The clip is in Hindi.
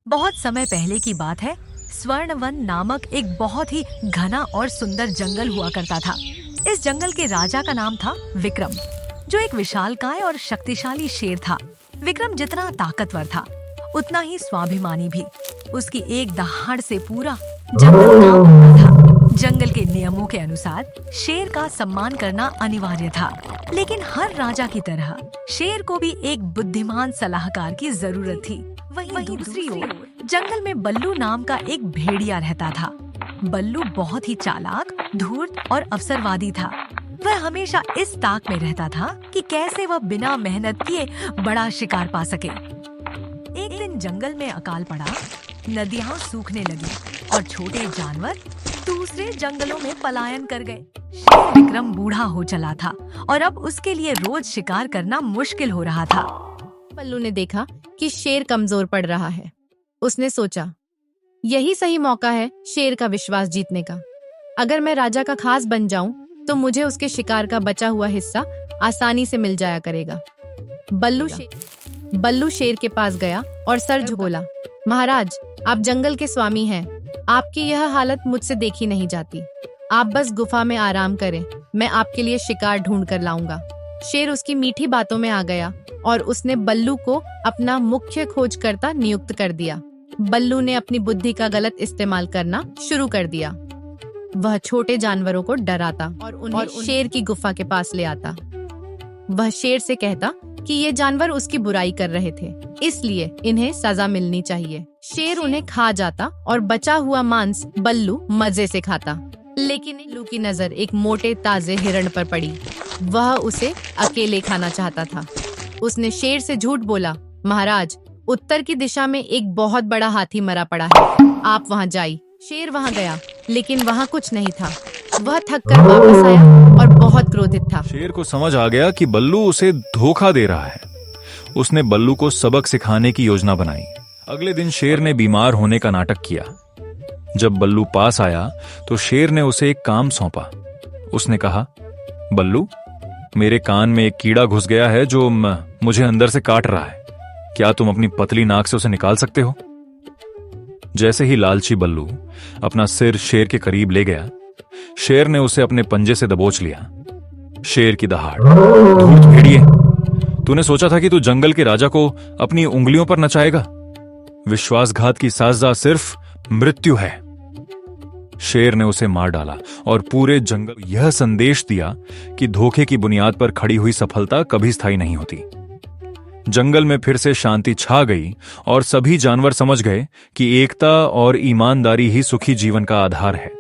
बहुत समय पहले की बात है। स्वर्णवन नामक एक बहुत ही घना और सुंदर जंगल हुआ करता था। इस जंगल के राजा का नाम था विक्रम, जो एक विशालकाय और शक्तिशाली शेर था। विक्रम जितना ताकतवर था, उतना ही स्वाभिमानी भी। उसकी एक दहाड़ से पूरा जंगल कांप उठा था। जंगल के नियमों के अनुसार शेर का सम्मान करना अनिवार्य था, लेकिन हर राजा की तरह शेर को भी एक बुद्धिमान सलाहकार की जरूरत थी। वहीं दूसरी ओर जंगल में बल्लू नाम का एक भेड़िया रहता था। बल्लू बहुत ही चालाक, धूर्त और अवसरवादी था। वह हमेशा इस ताक में रहता था कि कैसे वह बिना मेहनत किए बड़ा शिकार पा सके। एक दिन जंगल में अकाल पड़ा, नदियां सूखने लगी और छोटे जानवर दूसरे जंगलों में पलायन कर गए। शेर विक्रम बूढ़ा हो चला था और अब उसके लिए रोज शिकार करना मुश्किल हो रहा था। बल्लू ने देखा कि शेर कमजोर पड़ रहा है। उसने सोचा, यही सही मौका है शेर का विश्वास जीतने का। अगर मैं राजा का खास बन जाऊं, तो मुझे उसके शिकार का बचा हुआ हिस्सा आसानी से मिल जाया करेगा। बल्लू शेर के पास गया और सर झुकोला। महाराज, आप जंगल के स्वामी हैं। आपकी यह हालत मुझसे देखी नहीं जाती। आप बस गुफा में आराम करें, मैं आपके लिए शिकार ढूंढ कर लाऊंगा। शेर उसकी मीठी बातों में आ गया और उसने बल्लू को अपना मुख्य खोजकर्ता नियुक्त कर दिया। बल्लू ने अपनी बुद्धि का गलत इस्तेमाल करना शुरू कर दिया। वह छोटे जानवरों को डराता और उन्हें शेर की गुफा के पास ले आता। वह शेर से कहता कि ये जानवर उसकी बुराई कर रहे थे, इसलिए इन्हें सजा मिलनी चाहिए। शेर उन्हें खा जाता और बचा हुआ मांस बल्लू मजे से खाता। लेकिन बल्लू की नजर एक मोटे ताजे हिरण पर पड़ी। वह उसे अकेले खाना चाहता था। उसने शेर से झूठ बोला, महाराज, उत्तर की दिशा में एक बहुत बड़ा हाथी मरा पड़ा है, आप वहां जाइए। शेर वहां गया, लेकिन वहां कुछ नहीं था। वह थक कर वापस आया और बहुत क्रोधित था। शेर को समझ आ गया कि बल्लू उसे धोखा दे रहा है। उसने बल्लू को सबक सिखाने की योजना बनाई। अगले दिन शेर ने बीमार होने का नाटक किया। जब बल्लू पास आया तो शेर ने उसे एक काम सौंपा। उसने कहा, बल्लू, मेरे कान में एक कीड़ा घुस गया है जो मुझे अंदर से काट रहा है। क्या तुम अपनी पतली नाक से उसे निकाल सकते हो? जैसे ही लालची बल्लू अपना सिर शेर के करीब ले गया, शेर ने उसे अपने पंजे से दबोच लिया। शेर की दहाड़, धूर्त भेड़िए, तूने सोचा था कि तू जंगल के राजा को अपनी उंगलियों पर नचाएगा? विश्वासघात की सजा सिर्फ मृत्यु है। शेर ने उसे मार डाला और पूरे जंगल यह संदेश दिया कि धोखे की बुनियाद पर खड़ी हुई सफलता कभी स्थायी नहीं होती। जंगल में फिर से शांति छा गई और सभी जानवर समझ गए कि एकता और ईमानदारी ही सुखी जीवन का आधार है।